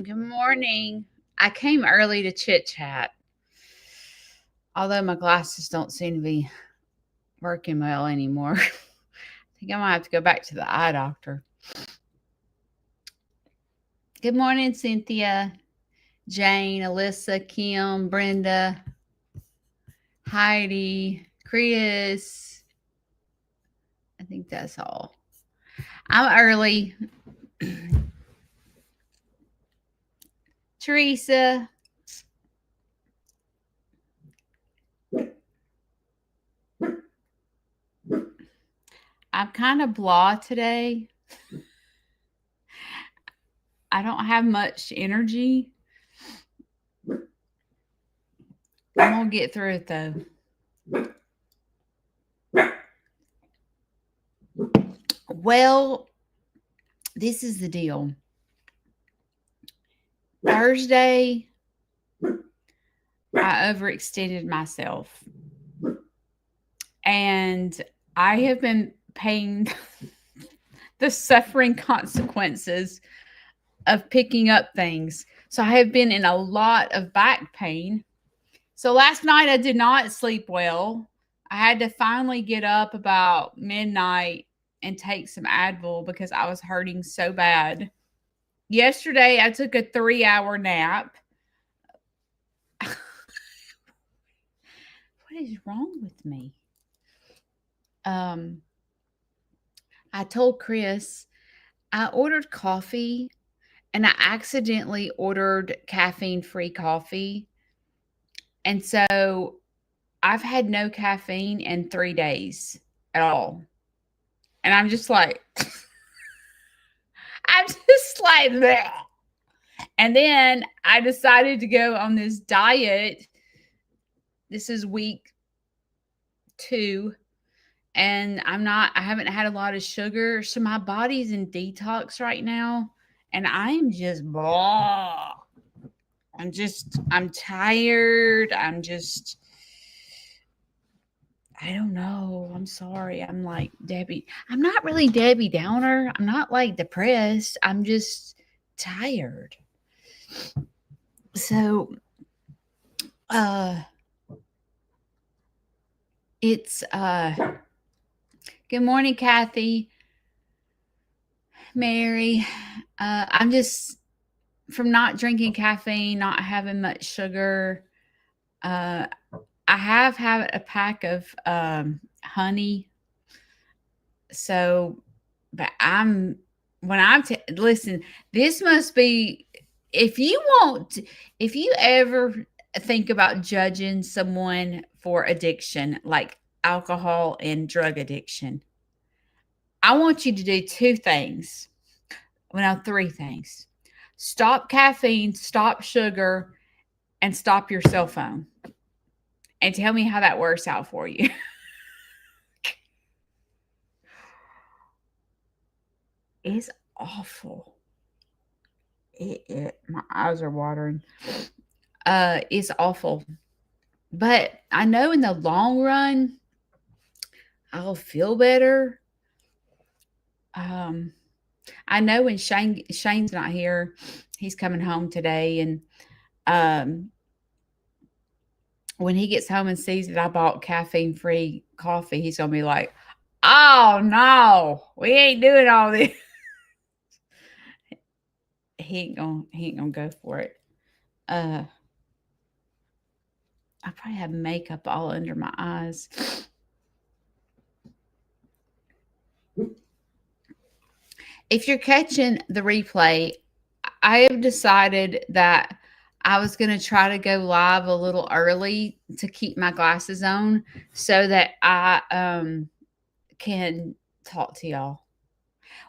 Good morning. I came early to chit chat, although my glasses don't seem to be working well anymore. I think I might have to go back to the eye doctor. Good morning, Cynthia, Jane, Alyssa, Kim, Brenda, Heidi, Chris. I think that's all. I'm early. Teresa. I'm kind of blah today. I don't have much energy. I'm going to get through it though. Well, this is the deal. Thursday, I overextended myself. And I have been paying the suffering consequences of picking up things. So I have been in a lot of back pain. So last night I did not sleep well. I had to finally get up about midnight and take some Advil because I was hurting so bad. Yesterday I took a 3-hour nap. What is wrong with me? I told Chris I ordered coffee and I accidentally ordered caffeine-free coffee. And so I've had no caffeine in 3 days at all. And I'm just like I'm just like that. And then I decided to go on this diet. This is week 2 and I haven't had a lot of sugar, so my body's in detox right now and I am just blah. I'm tired. I don't know. I'm sorry. I'm like Debbie. I'm not really Debbie Downer. I'm not like depressed. I'm just tired. So, it's good morning, Kathy, Mary. I'm just from not drinking caffeine, not having much sugar. I have had a pack of honey. So, but listen, this must be, if you ever think about judging someone for addiction, like alcohol and drug addiction, I want you to do 2 things. Well, 3 things. Stop caffeine, stop sugar, and stop your cell phone. And tell me how that works out for you. It's awful. My eyes are watering. It's awful. But I know in the long run, I'll feel better. I know when Shane's not here, he's coming home today, and when he gets home and sees that I bought caffeine-free coffee, he's gonna be like, "Oh no, we ain't doing all this." He ain't gonna go for it. I probably have makeup all under my eyes. If you're catching the replay, I have decided that I was going to try to go live a little early to keep my glasses on so that I can talk to y'all.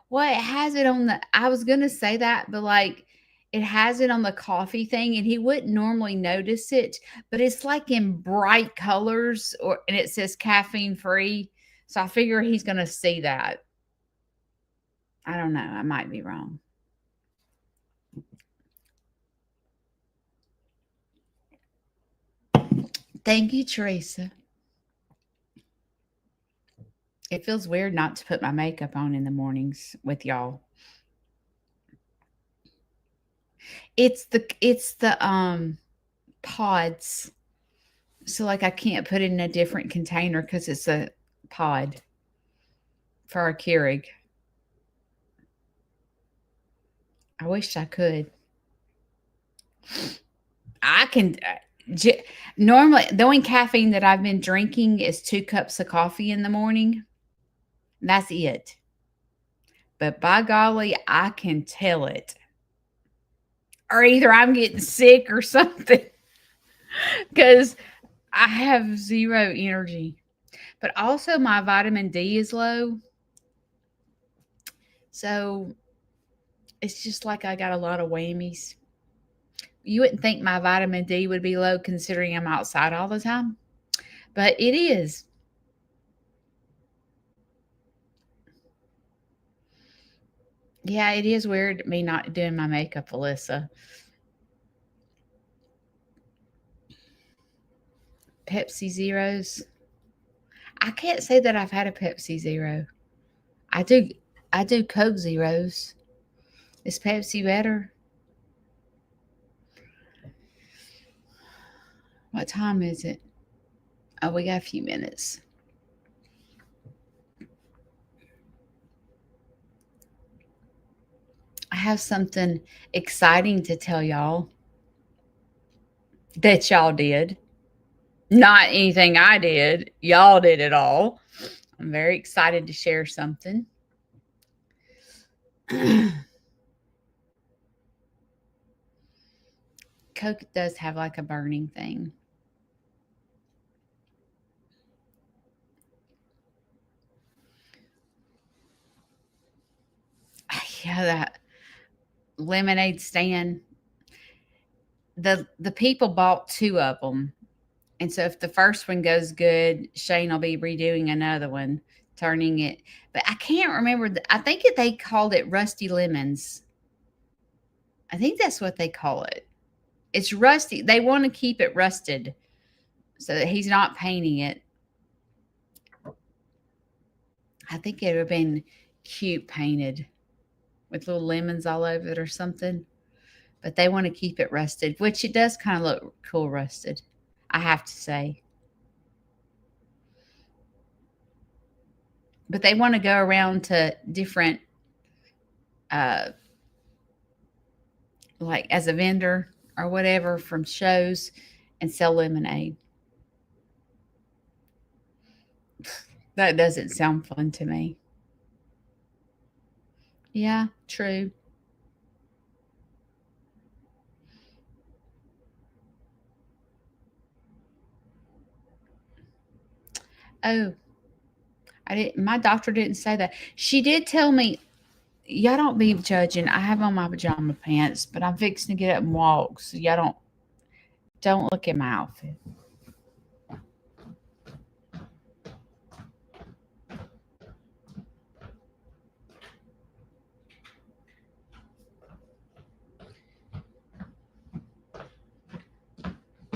Well, it has it on I was going to say that, but like it has it on the coffee thing and he wouldn't normally notice it, but it's like in bright colors and it says caffeine free. So I figure he's going to see that. I don't know. I might be wrong. Thank you, Teresa. It feels weird not to put my makeup on in the mornings with y'all. It's the pods. So like I can't put it in a different container because it's a pod for our Keurig. I wish I could. I can. Normally, the only caffeine that I've been drinking is 2 cups of coffee in the morning. That's it. But by golly, I can tell it. Or either I'm getting sick or something because I have zero energy. But also, my vitamin D is low. So it's just like I got a lot of whammies. You wouldn't think my vitamin D would be low considering I'm outside all the time, but it is. Yeah, it is weird me not doing my makeup, Alyssa. Pepsi Zeros. I can't say that I've had a Pepsi Zero. I do I do Coke Zeros. Is Pepsi better? What time is it? Oh, we got a few minutes. I have something exciting to tell y'all that y'all did. Not anything I did. Y'all did it all. I'm very excited to share something. Coke does have like a burning thing. Yeah, that lemonade stand. The people bought two of them, and so if the first one goes good, Shane will be redoing another one, turning it. But I can't remember. I think they called it Rusty Lemons. I think that's what they call it. It's rusty. They want to keep it rusted so that he's not painting it. I think it would have been cute painted with little lemons all over it or something. But they want to keep it rusted, which it does kind of look cool rusted, I have to say. But they want to go around to different, uh, like as a vendor or whatever from shows and sell lemonade. That doesn't sound fun to me. Yeah, true. Oh, I didn't. My doctor didn't say that. She did tell me, y'all don't be judging. I have on my pajama pants, but I'm fixing to get up and walk, so y'all don't look at my outfit.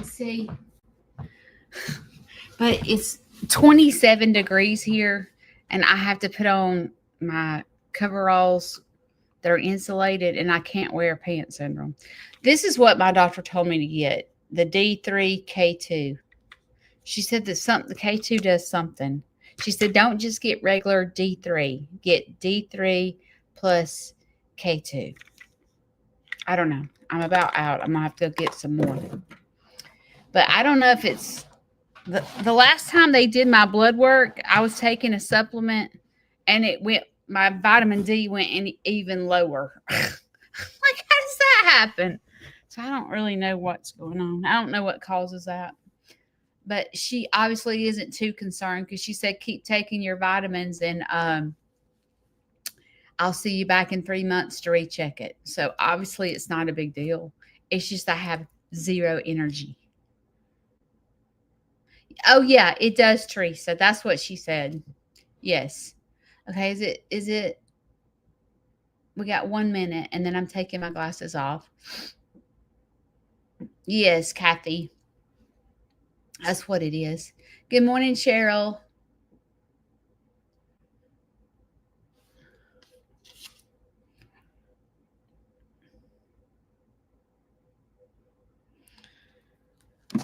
See, but it's 27 degrees here, and I have to put on my coveralls that are insulated, and I can't wear pants under them. This is what my doctor told me to get, the D3 K2. She said that something the K2 does something. She said don't just get regular D3, get D3 plus K2. I don't know. I'm about out. I'm gonna have to get some more. But I don't know if it's the last time they did my blood work, I was taking a supplement and it went my vitamin D went in even lower. Like, how does that happen? So I don't really know what's going on. I don't know what causes that. But she obviously isn't too concerned because she said keep taking your vitamins and I'll see you back in 3 months to recheck it. So obviously it's not a big deal. It's just I have zero energy. Oh yeah, it does, Teresa. That's what she said. Yes. Okay, is it we got 1 minute and then I'm taking my glasses off. Yes, Kathy. That's what it is. Good morning, Cheryl.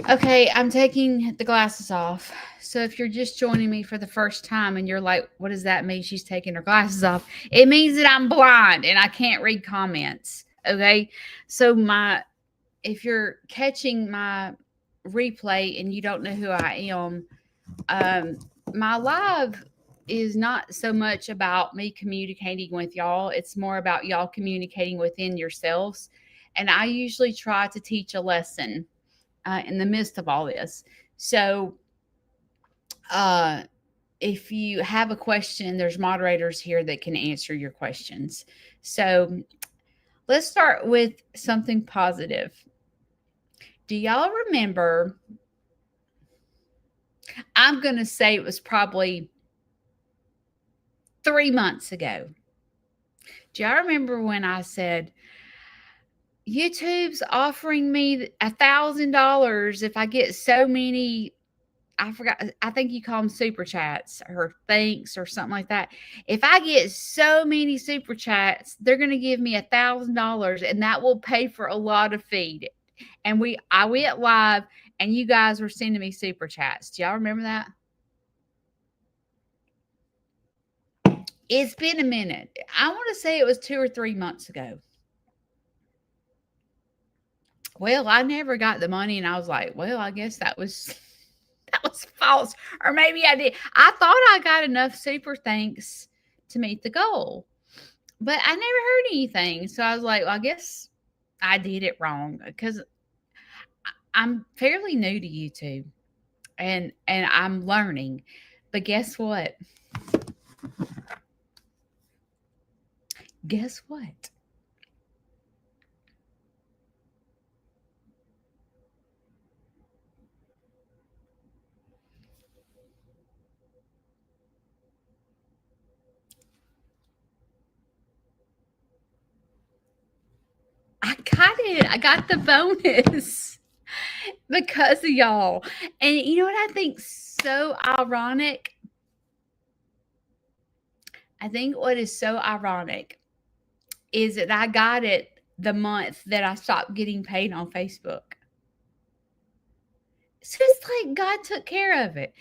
Okay, I'm taking the glasses off. So if you're just joining me for the first time and you're like, what does that mean? She's taking her glasses off. It means that I'm blind and I can't read comments. Okay. So if you're catching my replay and you don't know who I am, um, my live is not so much about me communicating with y'all. It's more about y'all communicating within yourselves. And I usually try to teach a lesson in the midst of all this. So, uh, if you have a question, there's moderators here that can answer your questions. So, let's start with something positive. Do y'all remember? I'm going to say it was probably 3 months ago. Do y'all remember when I said, YouTube's offering me $1,000 if I get so many, I forgot, I think you call them super chats or thanks or something like that. If I get so many super chats, they're going to give me $1,000 and that will pay for a lot of feed. And I went live and you guys were sending me super chats. Do y'all remember that? It's been a minute. I want to say it was 2 or 3 months ago. Well, I never got the money and I was like, well, I guess that was that was false. Or maybe I did. I thought I got enough super thanks to meet the goal. But I never heard anything. So I was like, well, I guess I did it wrong because I'm fairly new to YouTube and I'm learning. But guess what? Guess what? I got it. I got the bonus because of y'all. And you know what I think so ironic? I think what is so ironic is that I got it the month that I stopped getting paid on Facebook. So it's like God took care of it.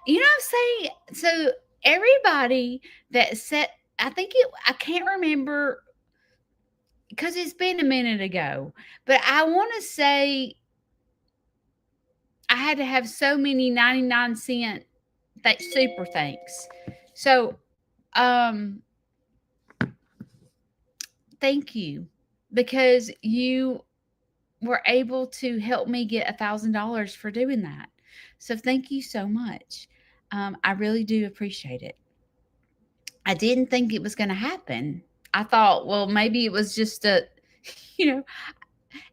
You know what I'm saying? So everybody that said, I can't remember because it's been a minute ago, but I want to say I had to have so many 99-cent super thanks. So, um, thank you because you were able to help me get $1,000 for doing that. So thank you so much. I really do appreciate it. I didn't think it was going to happen. I thought, well, maybe it was just you know,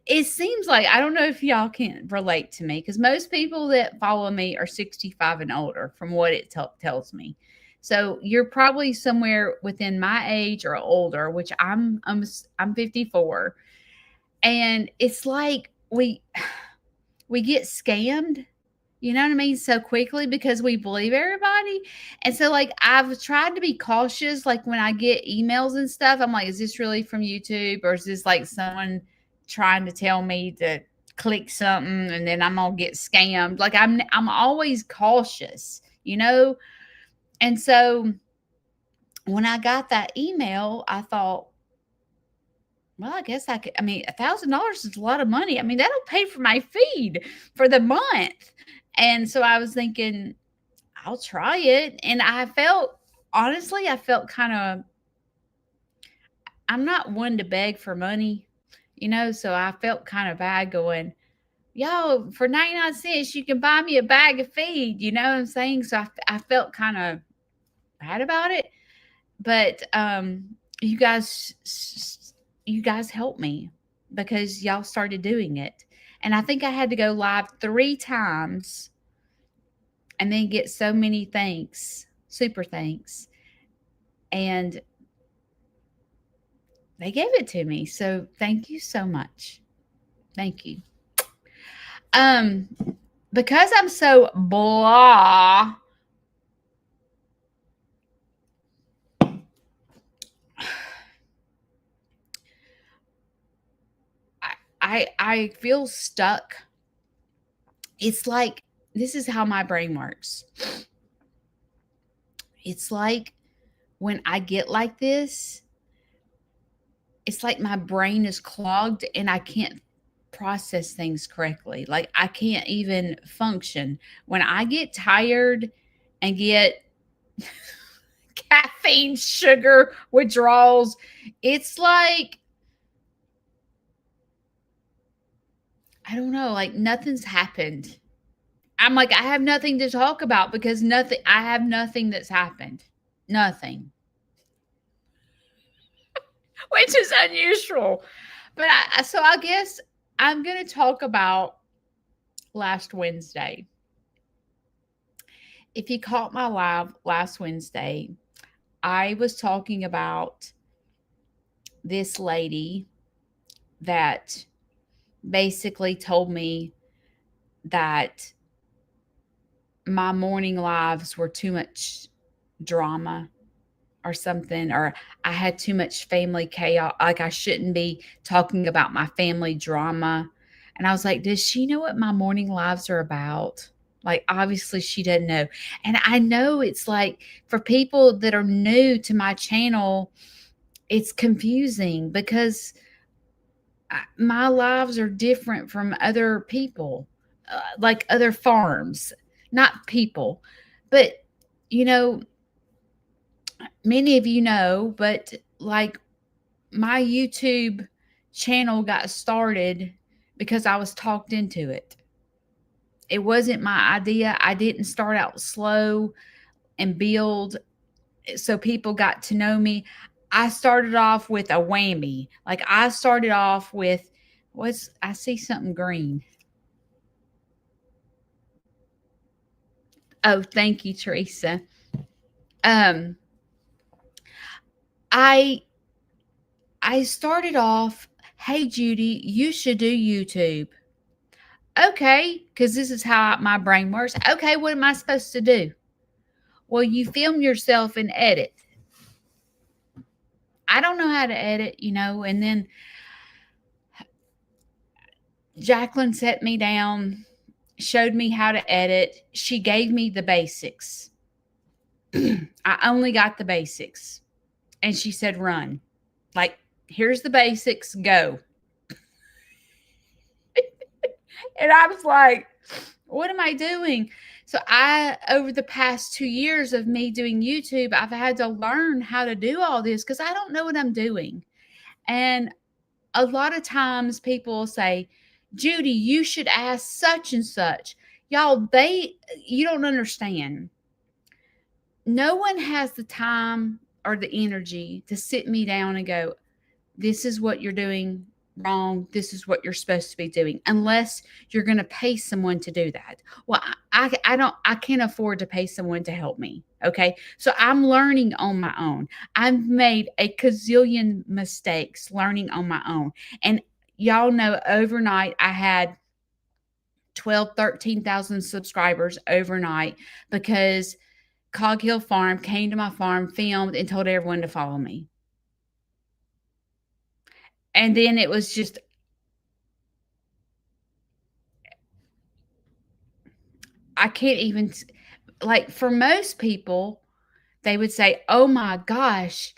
it seems like I don't know if y'all can relate to me because most people that follow me are 65 and older, from what it tells me. So you're probably somewhere within my age or older, which I'm 54, and it's like we get scammed, you know what I mean, so quickly because we believe everybody. And so, like, I've tried to be cautious. Like, when I get emails and stuff, I'm like, is this really from YouTube or is this like someone trying to tell me to click something and then I'm gonna get scammed? Like, I'm always cautious, you know? And so when I got that email, I thought, well, I guess I could. I mean, $1,000 is a lot of money. I mean, that'll pay for my feed for the month. And so I was thinking, I'll try it. And honestly, I felt kind of, I'm not one to beg for money, you know, so I felt kind of bad going, yo, for 99 cents, you can buy me a bag of feed, you know what I'm saying? So I felt kind of bad about it. But you guys, you guys helped me because y'all started doing it. And I think I had to go live 3 times and then get so many thanks, super thanks. And they gave it to me. So thank you so much. Thank you. Um, because I'm so blah, I feel stuck It's like, this is how my brain works. It's like when I get like this, it's like my brain is clogged and I can't process things correctly. Like I can't even function. When I get tired and get caffeine, sugar withdrawals, it's like, I don't know, like nothing's happened. I'm like, I have nothing to talk about because I have nothing that's happened. Nothing, which is unusual. But so I guess I'm going to talk about last Wednesday. If you caught my live last Wednesday, I was talking about this lady that basically told me that my morning lives were too much drama or something, or I had too much family chaos. Like I shouldn't be talking about my family drama. And I was like, does she know what my morning lives are about? Like, obviously, she doesn't know. And I know it's like for people that are new to my channel, it's confusing because my lives are different from other people, like other farms, not people. But, you know, many of you know, but like my YouTube channel got started because I was talked into it. It wasn't my idea. I didn't start out slow and build so people got to know me. I started off with a whammy. Like I started off with what's I see something green. Oh, thank you, Teresa. Um I I started off, "Hey Judy, you should do YouTube." Okay, because this is how my brain works. Okay, what am I supposed to do? Well, you film yourself and edit. I don't know how to edit, and then Jacqueline set me down, showed me how to edit. She gave me the basics. I only got the basics. And she said, run. Like, here's the basics, go. And I was like, what am I doing? So over the past 2 years of me doing YouTube, I've had to learn how to do all this because I don't know what I'm doing. And a lot of times people will say, Judy, you should ask such and such. Y'all, you don't understand. No one has the time or the energy to sit me down and go, this is what you're doing wrong. This is what you're supposed to be doing, unless you're going to pay someone to do that. Well, I can't afford to pay someone to help me. Okay. So I'm learning on my own. I've made a gazillion mistakes learning on my own. And y'all know overnight I had 13,000 subscribers overnight because Cog Hill Farm came to my farm, filmed, and told everyone to follow me. And then it was just, I can't even, like, for most people, they would say, oh my gosh,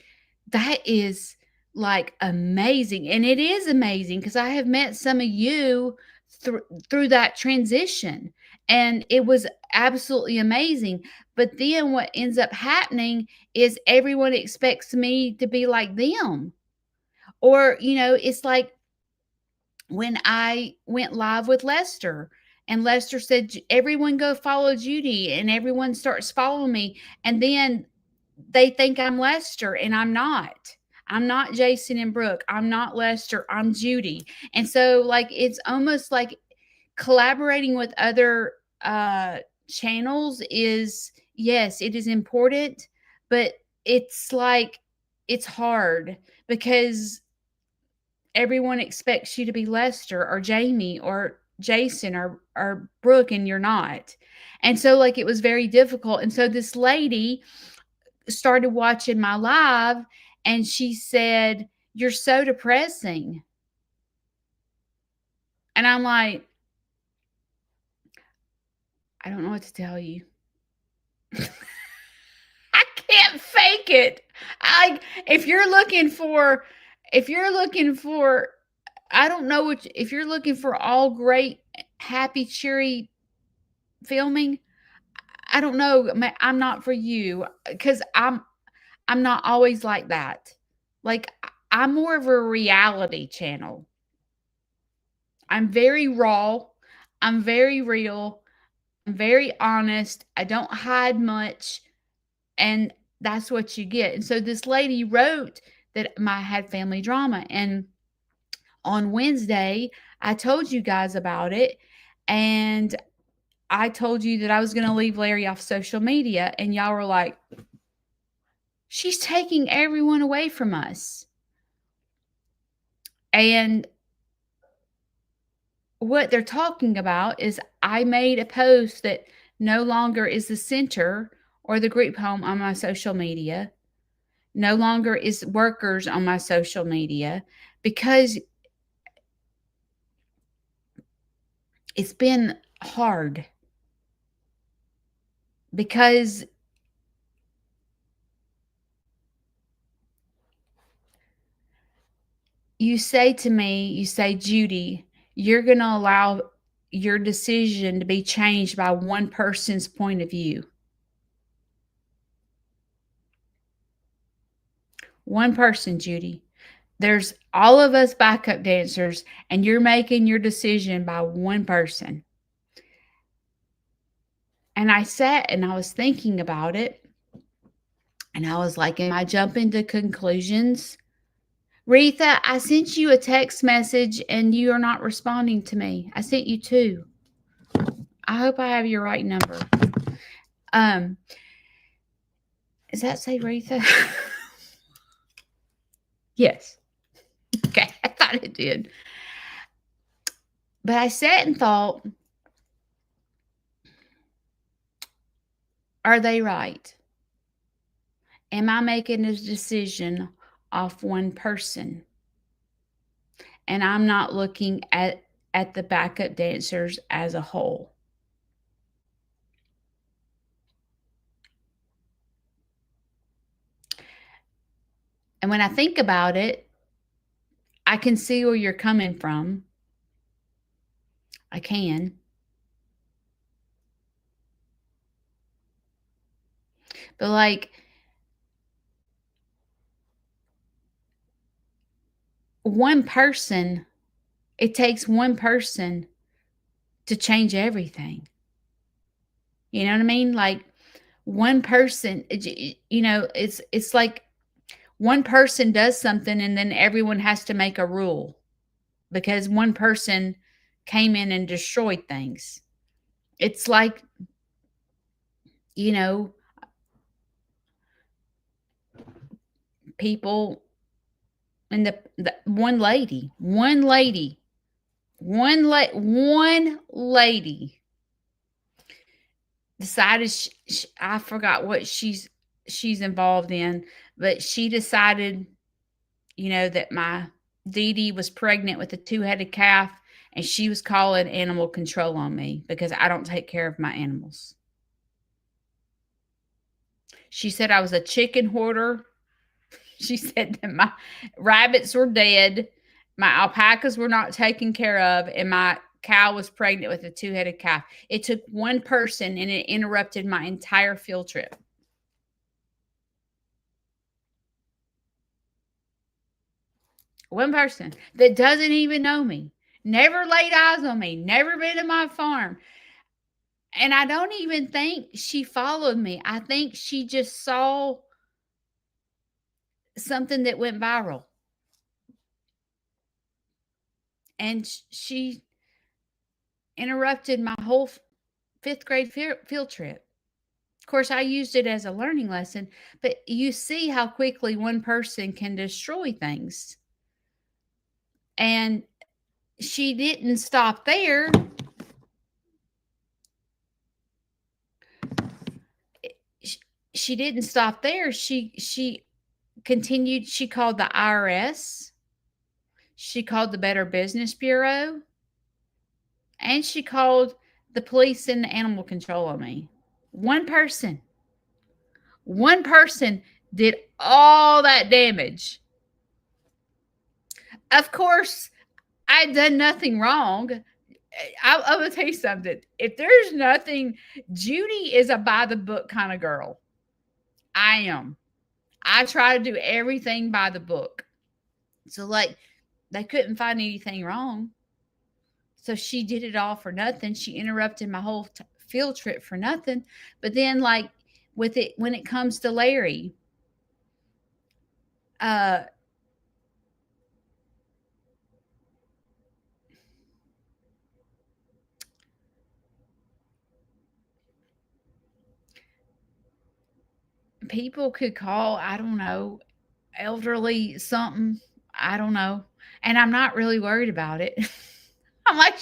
that is like amazing. And it is amazing because I have met some of you through that transition. And it was absolutely amazing. But then what ends up happening is everyone expects me to be like them. Or, it's like when I went live with Lester and Lester said, everyone go follow Judy, and everyone starts following me. And then they think I'm Lester and I'm not. I'm not Jason and Brooke. I'm not Lester. I'm Judy. And so like it's almost like collaborating with other channels is, yes, it is important, but it's like it's hard because everyone expects you to be Lester or Jamie or Jason or Brooke, and you're not. And so like it was very difficult. And so this lady started watching my live and she said, "You're so depressing." And I'm like, I don't know what to tell you. I can't fake it. I if you're looking for if you're looking for I don't know what if you're looking for all great happy cheery filming, I don't know, I'm not for you cuz I'm not always like that. Like I'm more of a reality channel. I'm very raw. I'm very real. I'm very honest. I don't hide much. And that's what you get. And so this lady wrote that I had family drama. And on Wednesday, I told you guys about it. And I told you that I was going to leave Larry off social media. And y'all were like, she's taking everyone away from us. And what they're talking about is I made a post that no longer is the center or the group home on my social media, no longer is workers on my social media because it's been hard. Because you say to me, you say, Judy, you're going to allow your decision to be changed by one person's point of view. One person, Judy. There's all of us backup dancers, and you're making your decision by one person. And I sat and I was thinking about it. And I was like, am I jumping to conclusions? Retha, I sent you a text message and you are not responding to me. I sent you two. I hope I have your right number. Um, does that say Retha? Yes. Okay, I thought it did. But I sat and thought, are they right? Am I making a decision off one person? And I'm not looking at the backup dancers as a whole. And when I think about it, I can see where you're coming from. I can. But like one person, it takes one person to change everything. You know what I mean? Like one person, it's like one person does something and then everyone has to make a rule because one person came in and destroyed things. It's like, you know, people and the one lady decided I forgot what she's involved in, but she decided, that my Dee Dee was pregnant with a two-headed calf, and she was calling animal control on me because I don't take care of my animals. She said I was a chicken hoarder. She said that my rabbits were dead, my alpacas were not taken care of, and my cow was pregnant with a two-headed calf. It took one person and it interrupted my entire field trip. One person that doesn't even know me, never laid eyes on me, never been to my farm. And I don't even think she followed me. I think she just saw something that went viral. And she interrupted my whole fifth grade field trip. Of course, I used it as a learning lesson, but you see how quickly one person can destroy things. And she didn't stop there. She didn't stop there. She continued. She called the IRS. She called the Better Business Bureau. And she called the police and the animal control on me. One person. One person did all that damage. Of course, I'd done nothing wrong. I'm gonna tell you something. If there's nothing, Judy is a by the book kind of girl. I am. I try to do everything by the book. So, like, they couldn't find anything wrong. So she did it all for nothing. She interrupted my whole field trip for nothing. But then, like, with it, when it comes to Larry, uh, people could call, I don't know, elderly something. I don't know. And I'm not really worried about it. I'm like,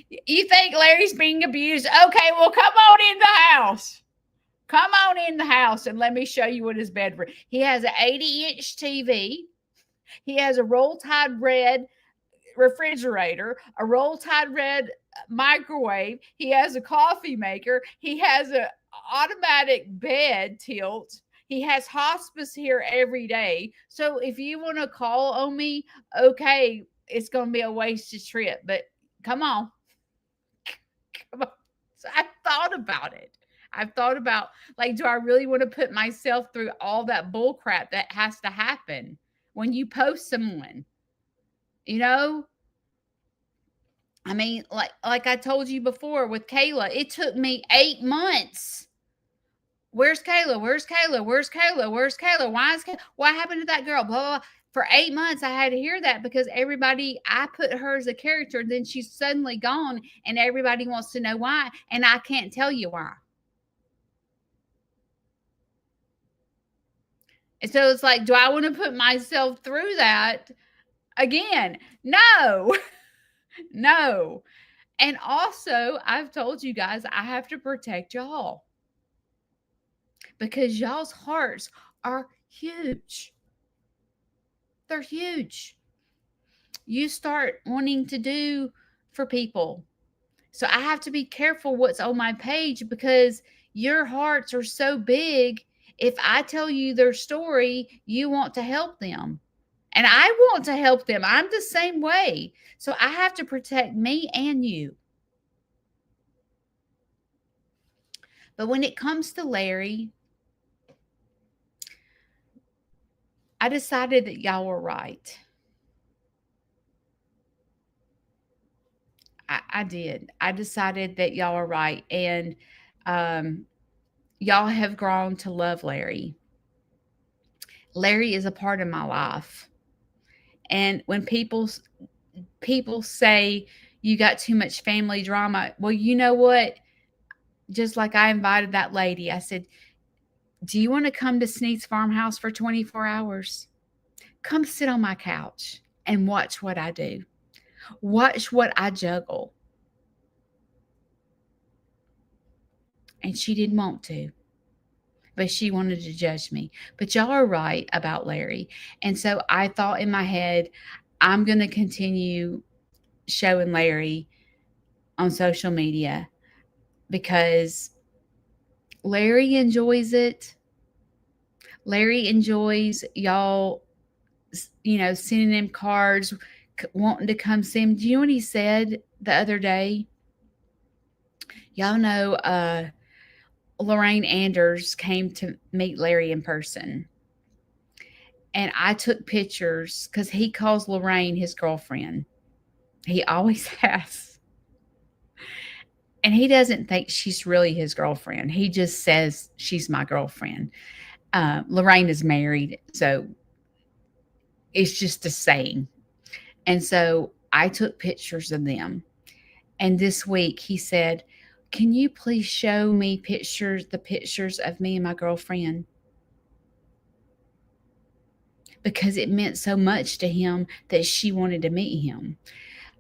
you think Larry's being abused? Okay, well, come on in the house. Come on in the house and let me show you what his bedroom. He has an 80-inch TV. He has a Roll Tide Red refrigerator, a Roll Tide Red microwave. He has a coffee maker. He has an automatic bed tilt. He has hospice here every day. So if you want to call on me, okay, it's going to be a wasted trip. But come on. Come on. So I thought about it. I've thought about, like, do I really want to put myself through all that bull crap that has to happen when you post someone? You know, I mean, like I told you before with Kayla, it took me 8 months. Where's Kayla? Where's Kayla? Where's Kayla? Where's Kayla? Why is Kayla? What happened to that girl? Blah, blah, blah. For 8 months, I had to hear that because everybody, I put her as a character, then she's suddenly gone, and everybody wants to know why, and I can't tell you why. And so it's like, do I want to put myself through that again? No, no. And also, I've told you guys, I have to protect y'all because y'all's hearts are huge. They're huge. You start wanting to do for people. So I have to be careful what's on my page because your hearts are so big. If I tell you their story, you want to help them. And I want to help them. I'm the same way. So I have to protect me and you. But when it comes to Larry, I decided that y'all were right. I did. I decided that y'all are right. And y'all have grown to love Larry. Larry is a part of my life. And when people say you got too much family drama, well, you know what? Just like I invited that lady, I said, do you want to come to Sneed's farmhouse for 24 hours? Come sit on my couch and watch what I do. Watch what I juggle. And she didn't want to, but she wanted to judge me. But y'all are right about Larry. And so I thought in my head, I'm going to continue showing Larry on social media because Larry enjoys it. Larry enjoys y'all, sending him cards, wanting to come see him. Do you know what he said the other day? Y'all know Lorraine Anders came to meet Larry in person. And I took pictures because he calls Lorraine his girlfriend. He always has. And he doesn't think she's really his girlfriend. He just says she's my girlfriend. Lorraine is married, so it's just a saying. And so I took pictures of them. And this week he said, can you please show me the pictures of me and my girlfriend? Because it meant so much to him that she wanted to meet him.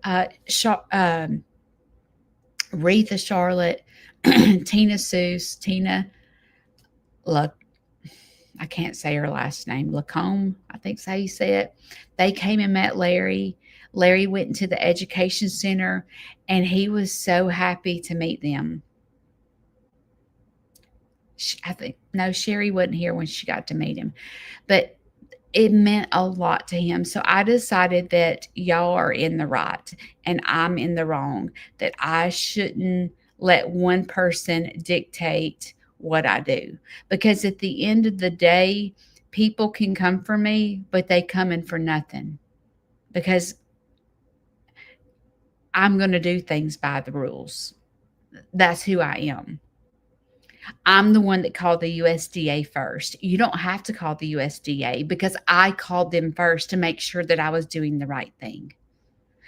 Retha Charlotte, Tina Seuss, I can't say her last name, Lacombe, I think is how you say it. They came and met Larry. Larry went into the education center and he was so happy to meet them. I think, no, Sherry wasn't here when she got to meet him, but it meant a lot to him. So I decided that y'all are in the right and I'm in the wrong, that I shouldn't let one person dictate what I do. Because at the end of the day, people can come for me, but they come in for nothing because I'm going to do things by the rules. That's who I am. I'm the one that called the USDA first. You don't have to call the USDA because I called them first to make sure that I was doing the right thing.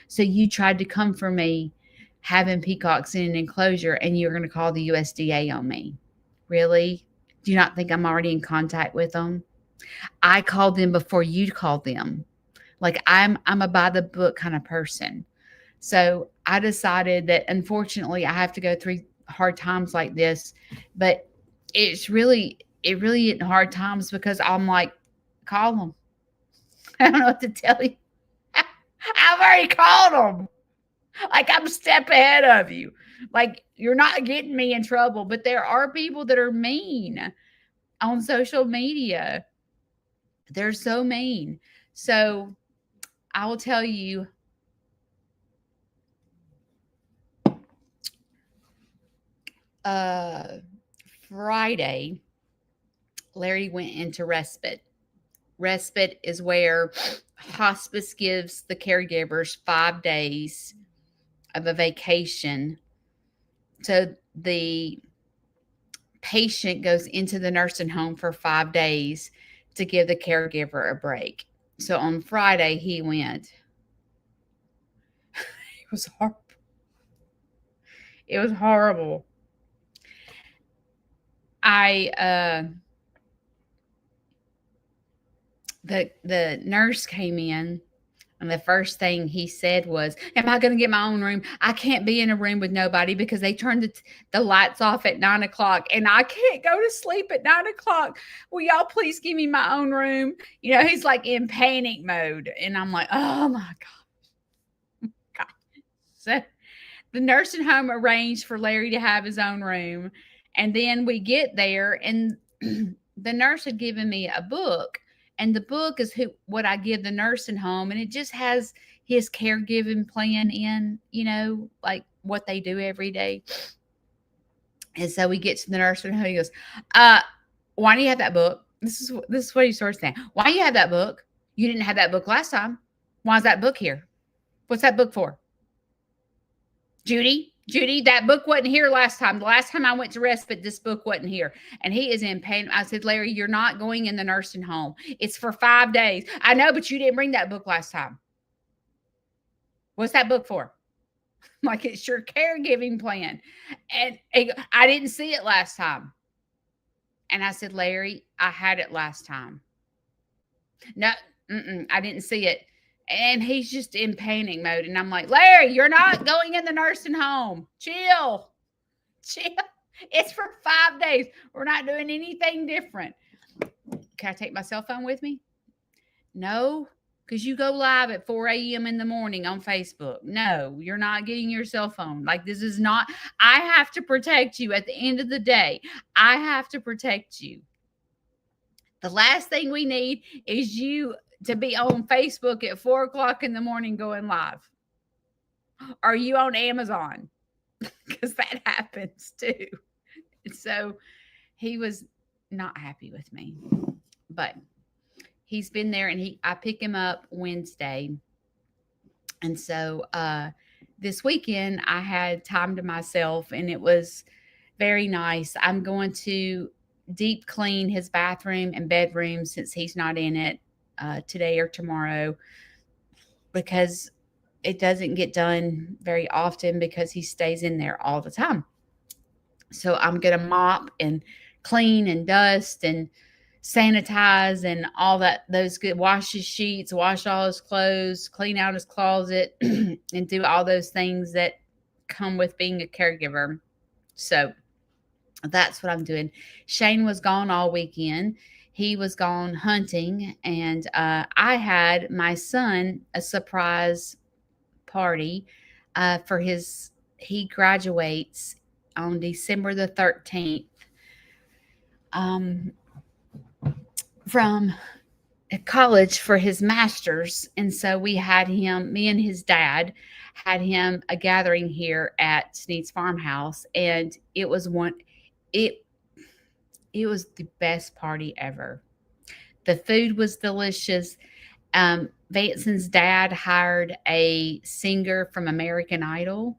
So you tried to come for me having peacocks in an enclosure and you're going to call the USDA on me. Really? Do you not think I'm already in contact with them? I called them before you called them. Like I'm a by the book kind of person. So I decided that unfortunately I have to go through hard times like this, but it really isn't hard times because I'm like, call them. I don't know what to tell you. I've already called them. Like I'm a step ahead of you. Like you're not getting me in trouble, but there are people that are mean on social media. They're so mean. So I will tell you, uh, Friday, Larry went into respite. Respite is where hospice gives the caregivers 5 days of a vacation. So the patient goes into the nursing home for 5 days to give the caregiver a break. So on Friday, he went. It was horrible. It was horrible. The nurse came in and the first thing he said was, "Am I going to get my own room? I can't be in a room with nobody because they turned the lights off at 9 o'clock and I can't go to sleep at 9 o'clock. Will y'all please give me my own room?" You know, he's like in panic mode. And I'm like, oh my God. So the nursing home arranged for Larry to have his own room. And then we get there, and the nurse had given me a book. And the book is what I give the nursing home. And it just has his caregiving plan in, you know, like what they do every day. And so we get to the nursing home. He goes, why do you have that book? This is what he starts saying. Why do you have that book? You didn't have that book last time. Why is that book here? What's that book for? Judy, that book wasn't here last time. The last time I went to respite, this book wasn't here. And he is in pain. I said, Larry, you're not going in the nursing home. It's for 5 days. I know, but you didn't bring that book last time. What's that book for? Like, it's your caregiving plan. And I didn't see it last time. And I said, Larry, I had it last time. No, I didn't see it. And he's just in panic mode. And I'm like, Larry, you're not going in the nursing home. Chill. It's for 5 days. We're not doing anything different. Can I take my cell phone with me? No, because you go live at 4 a.m. in the morning on Facebook. No, you're not getting your cell phone. Like, this is not, I have to protect you at the end of the day. I have to protect you. The last thing we need is you to be on Facebook at 4 o'clock in the morning going live. Are you on Amazon? Because that happens too. So he was not happy with me, but he's been there, and I pick him up Wednesday. And so this weekend I had time to myself, and it was very nice. I'm going to deep clean his bathroom and bedroom since he's not in it today or tomorrow, because it doesn't get done very often because he stays in there all the time. So I'm going to mop and clean and dust and sanitize and all that, those good, wash his sheets, wash all his clothes, clean out his closet, and do all those things that come with being a caregiver. So that's what I'm doing. Shane was gone all weekend. He was gone hunting, and I had my son a surprise party for his. He graduates on December the 13th um, from college for his master's. And so we had him, me and his dad had him a gathering here at Sneed's farmhouse. And it, it was the best party ever. The food was delicious. Vanson's dad hired a singer from American Idol,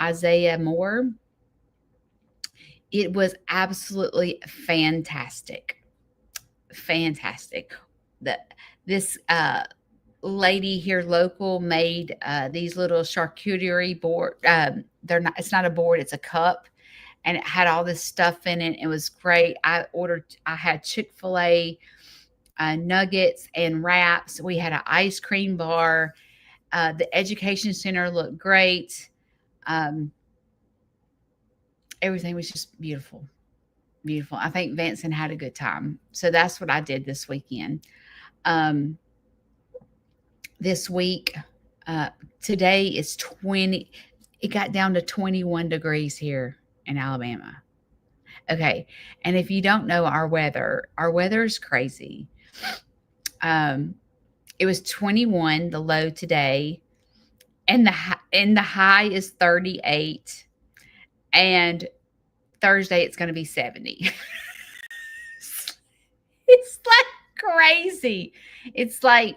Isaiah Moore. It was absolutely fantastic. Fantastic. The, this lady here local made these little charcuterie board. They're not. It's not a board. It's a cup, and it had all this stuff in it. It was great. I had Chick-fil-A nuggets and wraps. We had an ice cream bar. The education center looked great. Everything was just beautiful. Beautiful. I think Vanson had a good time. So that's what I did this weekend. This week, today is 20. It got down to 21 degrees here in Alabama. Okay. And if you don't know our weather is crazy. It was 21, the low today, and the high is 38. And Thursday it's going to be 70. It's like crazy. It's like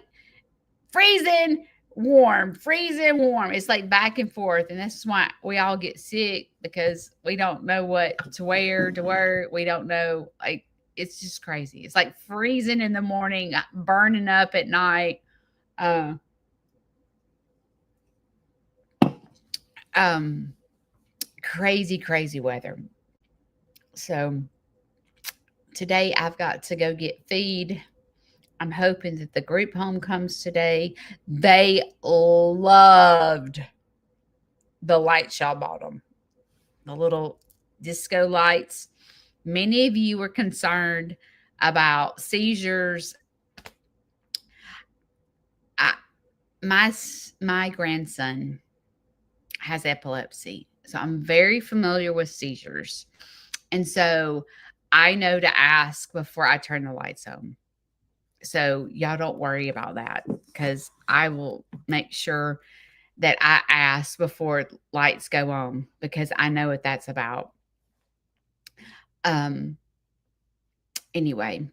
freezing warm. It's like back and forth. And that's why we all get sick, because we don't know what to wear to work. We don't know, like, it's just crazy. It's like freezing in the morning, burning up at night. Crazy weather. So today I've got to go get feed. I'm hoping that the group home comes today. They loved the lights y'all bought them, the little disco lights. Many of you were concerned about seizures. My grandson has epilepsy, so I'm very familiar with seizures. And so I know to ask before I turn the lights on. So y'all don't worry about that, because I will make sure that I ask before lights go on, because I know what that's about. Anyway,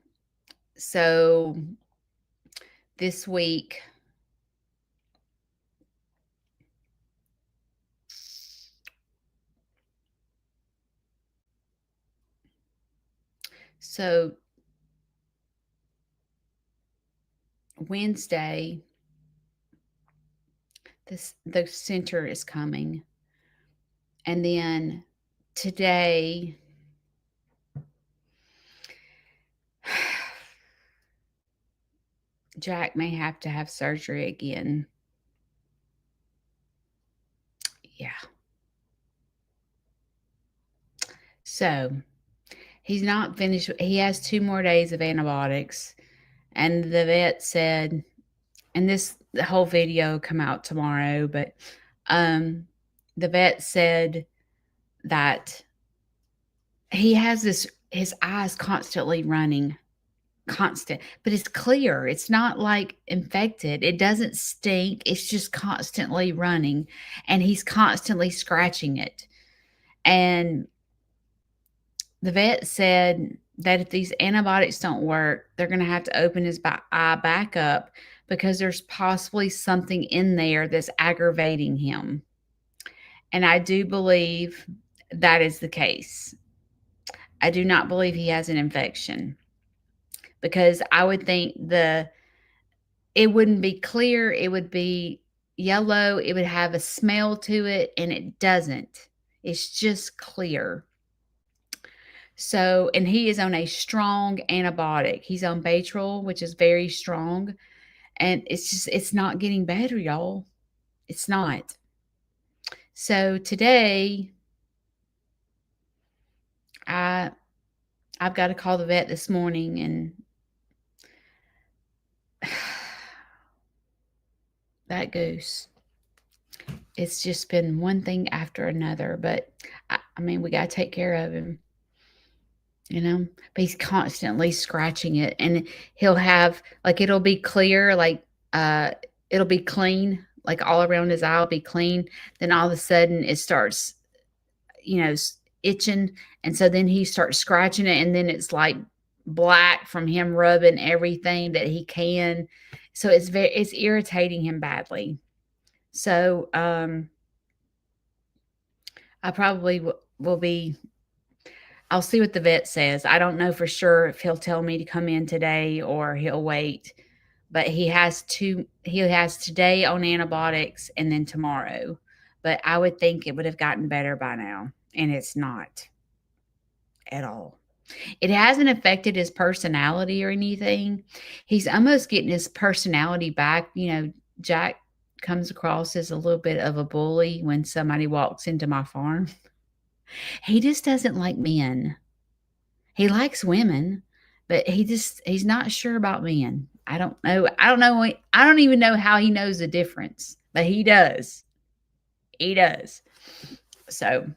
so this week, so Wednesday, the center is coming. And then today, Jack may have to have surgery again. Yeah. So he's not finished. He has 2 more days of antibiotics. And the vet said, and the whole video will come out tomorrow, but the vet said that he has his eyes constantly running. Constant, but it's clear. It's not like infected. It doesn't stink. It's just constantly running, and he's constantly scratching it. And the vet said that if these antibiotics don't work, they're going to have to open his eye back up, because there's possibly something in there that's aggravating him. And I do believe that is the case. I do not believe he has an infection, because I would think it wouldn't be clear. It would be yellow. It would have a smell to it, and it doesn't. It's just clear. So, and he is on a strong antibiotic. He's on Baytril, which is very strong, and it's not getting better, y'all. It's not. So today, I've got to call the vet this morning, and that goose. it's just been one thing after another. But I mean, we got to take care of him, you know. But he's constantly scratching it, and he'll have like it'll be clear, like uh, it'll be clean, like all around his eye will be clean. Then all of a sudden, it starts, itching, and so then he starts scratching it, and then it's like black from him rubbing everything that he can. So it's irritating him badly. So I probably will be. I'll see what the vet says. I don't know for sure if he'll tell me to come in today or he'll wait. But he has today on antibiotics and then tomorrow. But I would think it would have gotten better by now, and it's not at all. It hasn't affected his personality or anything. He's almost getting his personality back. Jack comes across as a little bit of a bully when somebody walks into my farm. He just doesn't like men. He likes women, but he's not sure about men. I don't know. I don't know. I don't even know how he knows the difference, but he does. He does. So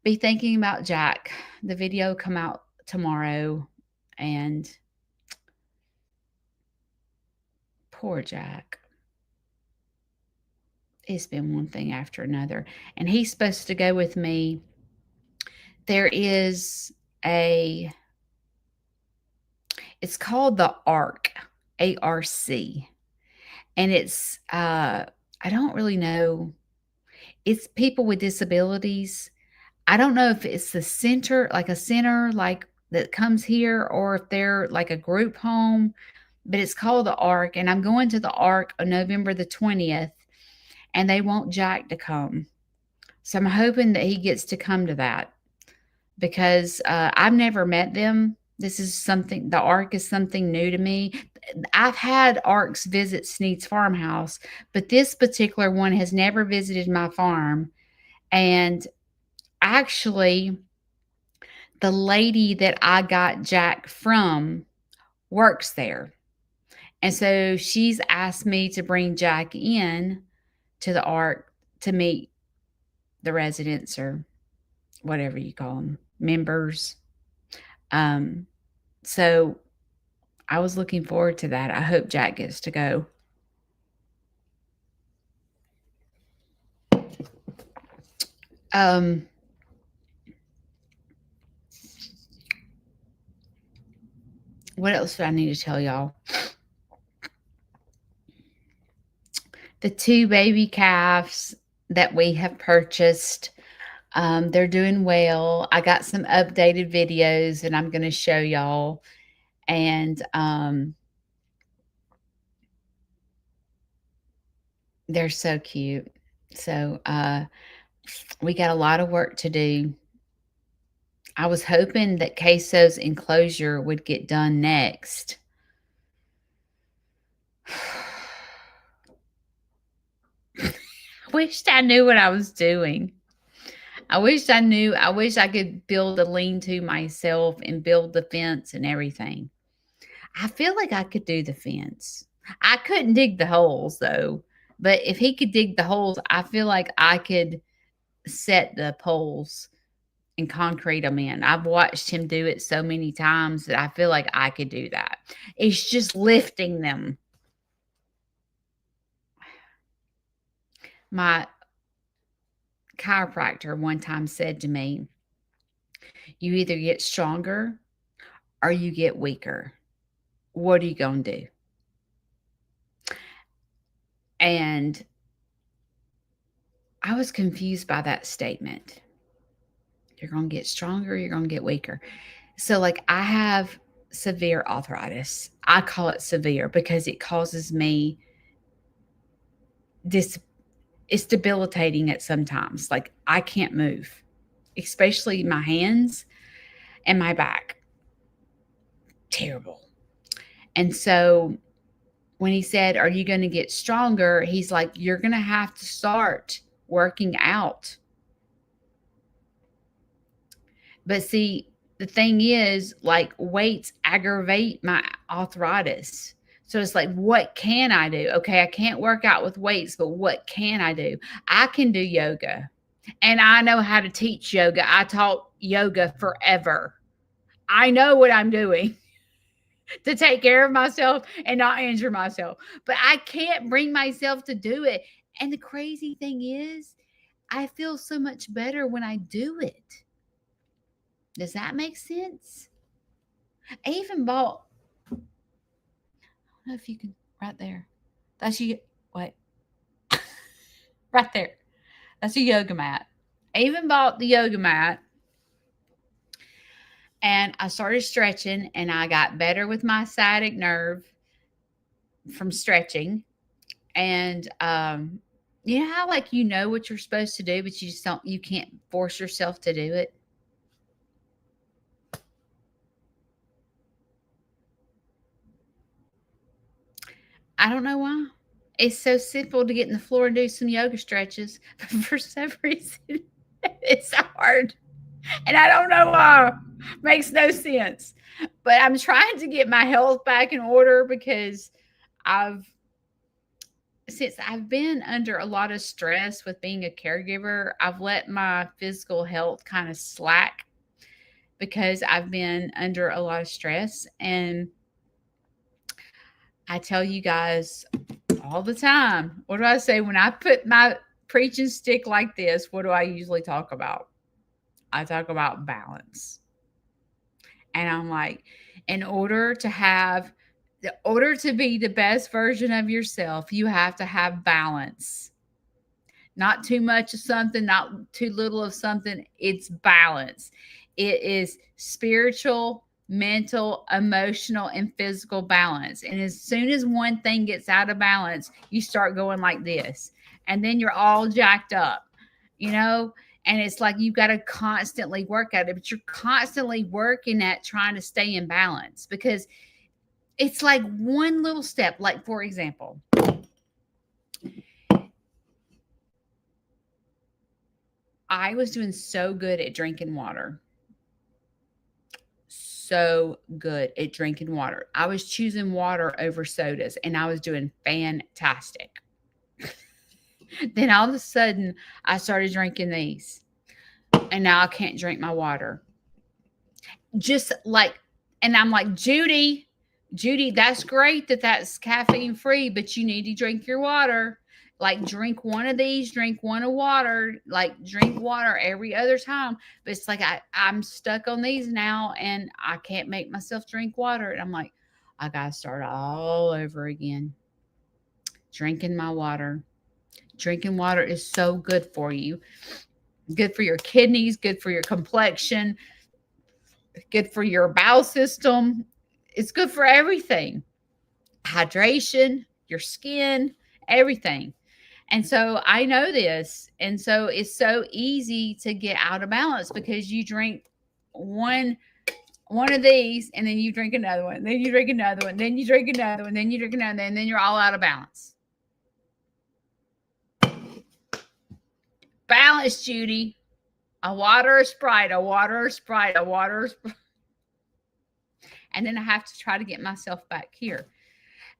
be thinking about Jack. The video come out tomorrow, and poor Jack. It's been one thing after another, and he's supposed to go with me. There is it's called the ARC, ARC, and it's I don't really know. It's people with disabilities. I don't know if it's the center, like a center like that comes here, or if they're like a group home, but it's called the ARC, and I'm going to the ARC on November the 20th, and they want Jack to come. So I'm hoping that he gets to come to that, because I've never met them. This is something, the ARC is something new to me. I've had ARCs visit Sneed's farmhouse, but this particular one has never visited my farm. And actually, the lady that I got Jack from works there. And so she's asked me to bring Jack in to the ARC to meet the residents, or whatever you call them, members. So I was looking forward to that. I hope Jack gets to go. What else do I need to tell y'all? The 2 baby calves that we have purchased, they're doing well. I got some updated videos and I'm going to show y'all. And they're so cute. So we got a lot of work to do. I was hoping that Queso's enclosure would get done next. I wished I knew what I was doing. I wish I could build a lean-to myself and build the fence and everything. I feel like I could do the fence. I couldn't dig the holes though, but if he could dig the holes, I feel like I could set the poles and concrete them in. I've watched him do it so many times that I feel like I could do that. It's just lifting them. My chiropractor one time said to me, "You either get stronger or you get weaker. What are you going to do?" And I was confused by that statement. You're going to get stronger, you're going to get weaker. So, like, I have severe arthritis. I call it severe because it causes me it's debilitating at sometimes. Like, I can't move, especially my hands and my back. Terrible. And so when he said, "Are you going to get stronger?" He's like, "You're going to have to start working out." But see, the thing is, like, weights aggravate my arthritis. So it's like, what can I do? Okay, I can't work out with weights, but what can I do? I can do yoga. And I know how to teach yoga. I taught yoga forever. I know what I'm doing to take care of myself and not injure myself. But I can't bring myself to do it. And the crazy thing is, I feel so much better when I do it. Does that make sense? I even bought, I don't know if you can, right there. That's you, wait, right there. That's a yoga mat. I even bought the yoga mat and I started stretching and I got better with my sciatic nerve from stretching. And you know how like you know what you're supposed to do, but you can't force yourself to do it. I don't know why. It's so simple to get in the floor and do some yoga stretches, but for some reason it's so hard. And I don't know why. Makes no sense. But I'm trying to get my health back in order because I've since I've been under a lot of stress with being a caregiver, I've let my physical health kind of slack because I've been under a lot of stress. And I tell you guys all the time, what do I say when I put my preaching stick like this? What do I usually talk about? I talk about balance. And I'm like, in order to have, in order to be the best version of yourself, you have to have balance. Not too much of something, not too little of something. It's balance. It is spiritual, mental, emotional, and physical balance. And as soon as one thing gets out of balance, you start going like this. And then you're all jacked up, you know? And it's like you've got to constantly work at it, but you're constantly working at trying to stay in balance because it's like one little step. Like, for example, I was doing so good at drinking water. So good at drinking water. I was choosing water over sodas and I was doing fantastic. Then all of a sudden, I started drinking these and now I can't drink my water. Just like, and I'm like, Judy, that's great that that's caffeine free, but you need to drink your water. Like, drink one of these, drink one of water, like, drink water every other time. But it's like, I'm stuck on these now and I can't make myself drink water. And I'm like, I got to start all over again. Drinking my water. Drinking water is so good for you. Good for your kidneys, good for your complexion, good for your bowel system. It's good for everything. Hydration, your skin, everything. And so I know this. And so it's so easy to get out of balance because you drink one of these and then you drink another one, then you drink another one, then you drink another one, then you drink another one, and then you're all out of balance. Balance, Judy. A water, a Sprite, a water, a Sprite, a water, a Sprite. And then I have to try to get myself back here.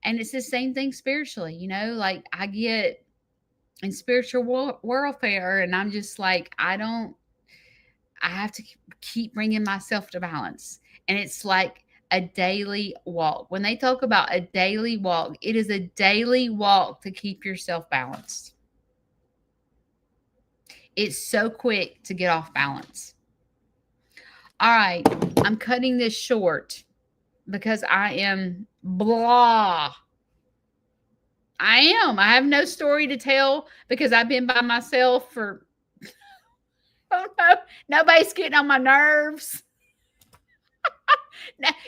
And it's the same thing spiritually, you know, like I get in spiritual warfare and I'm just like, I have to keep bringing myself to balance. And it's like a daily walk. When they talk about a daily walk, it is a daily walk to keep yourself balanced. It's so quick to get off balance. All right, I'm cutting this short because I am blah. I am. I have no story to tell because I've been by myself for, oh no, nobody's getting on my nerves.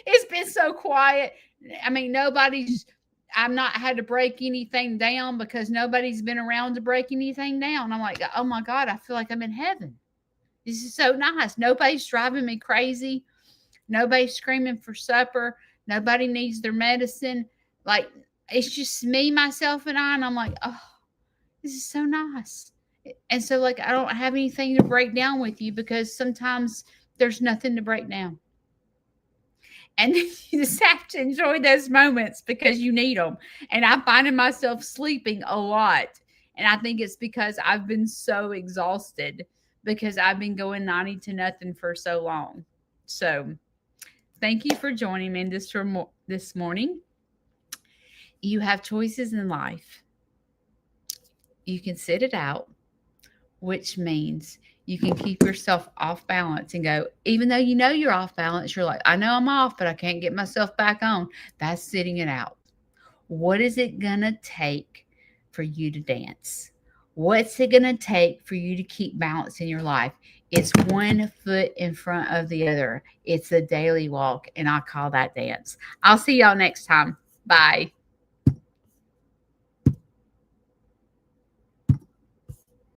It's been so quiet. I mean, I've not had to break anything down because nobody's been around to break anything down. I'm like, oh my God, I feel like I'm in heaven. This is so nice. Nobody's driving me crazy. Nobody's screaming for supper. Nobody needs their medicine. Like, it's just me, myself, and I. And I'm like, oh, this is so nice. And so, like, I don't have anything to break down with you because sometimes there's nothing to break down. And you just have to enjoy those moments because you need them. And I'm finding myself sleeping a lot. And I think it's because I've been so exhausted because I've been going 90 to nothing for so long. So thank you for joining me this morning. You have choices in life. You can sit it out, which means you can keep yourself off balance and go, even though you know you're off balance, you're like, I know I'm off, but I can't get myself back on. That's sitting it out. What is it going to take for you to dance? What's it going to take for you to keep balance in your life? It's one foot in front of the other. It's a daily walk, and I call that dance. I'll see y'all next time. Bye.